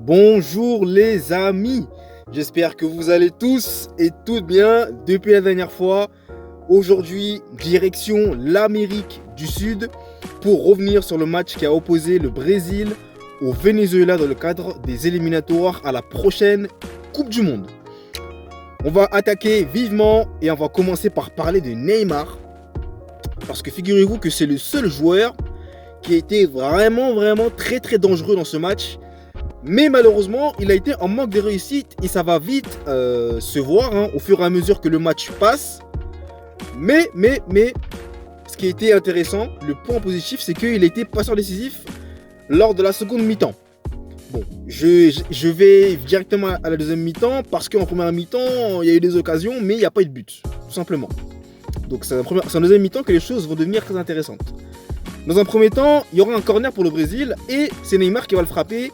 Bonjour les amis, j'espère que vous allez tous et toutes bien depuis la dernière fois. Aujourd'hui, direction l'Amérique du Sud pour revenir sur le match qui a opposé le Brésil au Venezuela dans le cadre des éliminatoires à la prochaine Coupe du Monde. On va attaquer vivement et on va commencer par parler de Neymar. Parce que figurez-vous que c'est le seul joueur qui a été vraiment très dangereux dans ce match. Mais malheureusement, il a été en manque de réussite et ça va vite se voir au fur et à mesure que le match passe. Mais, ce qui a été intéressant, le point positif, c'est qu'il a été passeur décisif lors de la seconde mi-temps. Bon, je vais directement à la deuxième mi-temps parce qu'en première mi-temps, il y a eu des occasions, mais il n'y a pas eu de but, tout simplement. Donc c'est en deuxième mi-temps que les choses vont devenir très intéressantes. Dans un premier temps, il y aura un corner pour le Brésil et c'est Neymar qui va le frapper.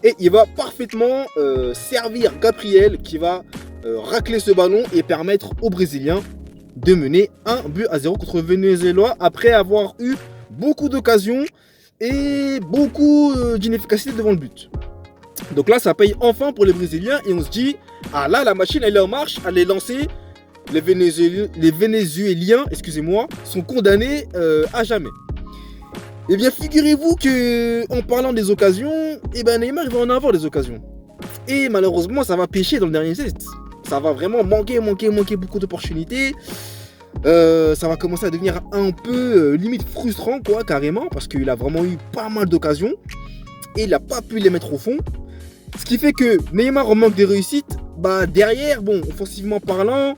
Et il va parfaitement servir Gabriel qui va racler ce ballon et permettre aux Brésiliens de mener 1-0 contre le Venezuela après avoir eu beaucoup d'occasions et beaucoup d'inefficacité devant le but. Donc là, ça paye enfin pour les Brésiliens et on se dit, ah là, la machine elle est en marche, elle est lancée. Les Vénézuéliens, excusez-moi, sont condamnés à jamais. Eh bien, figurez-vous que en parlant des occasions, Neymar il va en avoir des occasions. Et malheureusement, ça va pêcher dans le dernier set. Ça va vraiment manquer beaucoup d'opportunités. Ça va commencer à devenir un peu limite frustrant, quoi, carrément, parce qu'il a vraiment eu pas mal d'occasions et il n'a pas pu les mettre au fond. Ce qui fait que Neymar en manque de réussite. Derrière, bon, offensivement parlant,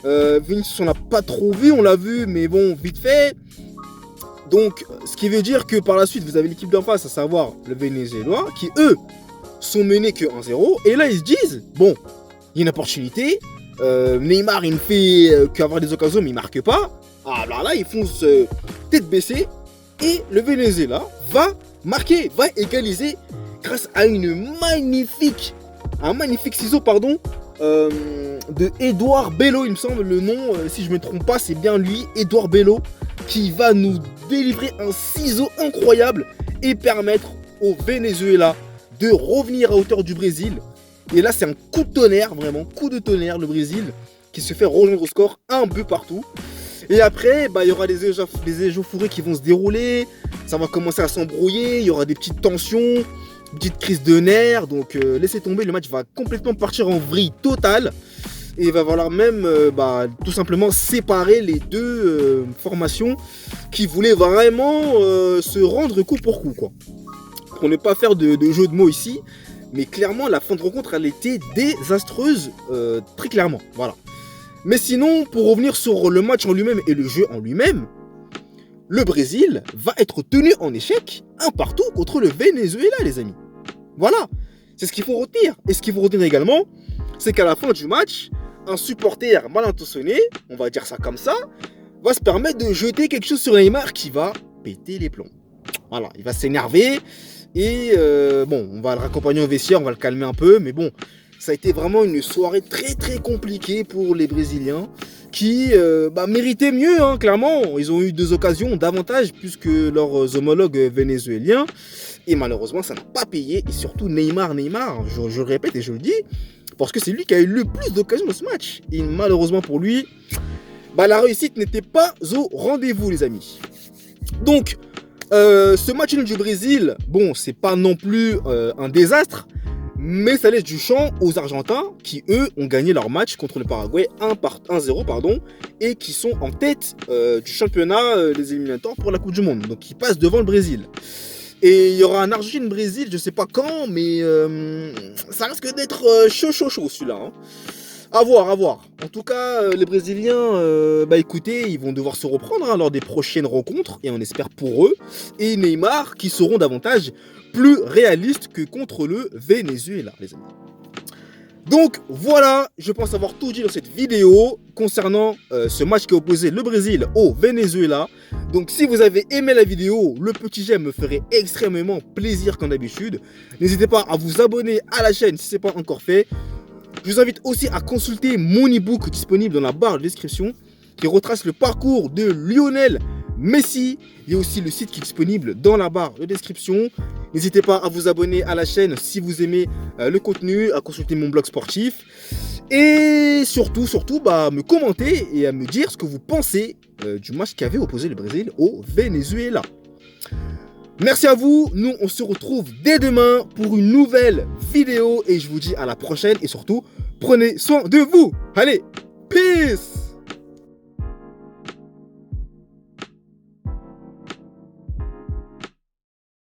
Vinicius on l'a pas trop vu, on l'a vu, mais bon, vite fait. Donc, ce qui veut dire que par la suite, vous avez l'équipe d'en face, à savoir le Venezuela, qui eux sont menés que 1-0. Et là, ils se disent, bon, il y a une opportunité. Neymar, il ne fait qu'avoir des occasions, mais il ne marque pas. Alors là, ils fonce tête baissée. Et le Venezuela va marquer, va égaliser grâce à un magnifique ciseau, de Edouard Bello, il me semble, le nom, si je ne me trompe pas, c'est bien lui, Edouard Bello, qui va nous délivrer un ciseau incroyable et permettre au Venezuela de revenir à hauteur du Brésil. Et là, c'est un coup de tonnerre, vraiment, coup de tonnerre, le Brésil, qui se fait rejoindre au score, un but partout. Et après, il y aura des échauffourées qui vont se dérouler, ça va commencer à s'embrouiller, il y aura des petites tensions, petite crise de nerfs, donc laissez tomber, le match va complètement partir en vrille totale. Et il va falloir même tout simplement séparer les deux formations qui voulaient vraiment se rendre coup pour coup, quoi. Pour ne pas faire de jeu de mots ici, mais clairement la fin de rencontre elle était désastreuse, très clairement, voilà. Mais sinon, pour revenir sur le match en lui-même et le jeu en lui-même, le Brésil va être tenu en échec un partout contre le Venezuela, les amis. Voilà, c'est ce qu'il faut retenir. Et ce qu'il faut retenir également, c'est qu'à la fin du match, un supporter mal intentionné, on va dire ça comme ça, va se permettre de jeter quelque chose sur Neymar qui va péter les plombs. Voilà, il va s'énerver et on va le raccompagner au vestiaire, on va le calmer un peu, mais bon, ça a été vraiment une soirée très compliquée pour les Brésiliens qui méritaient mieux, clairement. Ils ont eu 2 occasions davantage plus que leurs homologues vénézuéliens et malheureusement ça n'a pas payé et surtout Neymar, je le répète et je le dis, parce que c'est lui qui a eu le plus d'occasions dans ce match. Et malheureusement pour lui, la réussite n'était pas au rendez-vous, les amis. Donc, ce match nul du Brésil, bon, c'est pas non plus un désastre, mais ça laisse du champ aux Argentins qui, eux, ont gagné leur match contre le Paraguay 1-0, et qui sont en tête du championnat des éliminatoires pour la Coupe du Monde. Donc, ils passent devant le Brésil. Et il y aura un Argentine-Brésil, je sais pas quand, mais ça risque d'être chaud celui-là. À voir. En tout cas, les Brésiliens, écoutez, ils vont devoir se reprendre lors des prochaines rencontres, et on espère pour eux. Et Neymar, qui seront davantage plus réalistes que contre le Venezuela, les amis. Donc voilà, je pense avoir tout dit dans cette vidéo concernant ce match qui a opposé le Brésil au Venezuela. Donc si vous avez aimé la vidéo, le petit j'aime me ferait extrêmement plaisir comme d'habitude. N'hésitez pas à vous abonner à la chaîne si ce n'est pas encore fait. Je vous invite aussi à consulter mon e-book disponible dans la barre de description qui retrace le parcours de Lionel Messi. Il y a aussi le site qui est disponible dans la barre de description. N'hésitez pas à vous abonner à la chaîne si vous aimez le contenu, à consulter mon blog sportif. Et surtout, me commenter et à me dire ce que vous pensez du match qui avait opposé le Brésil au Venezuela. Merci à vous, nous on se retrouve dès demain pour une nouvelle vidéo et je vous dis à la prochaine et surtout, prenez soin de vous. Allez, peace!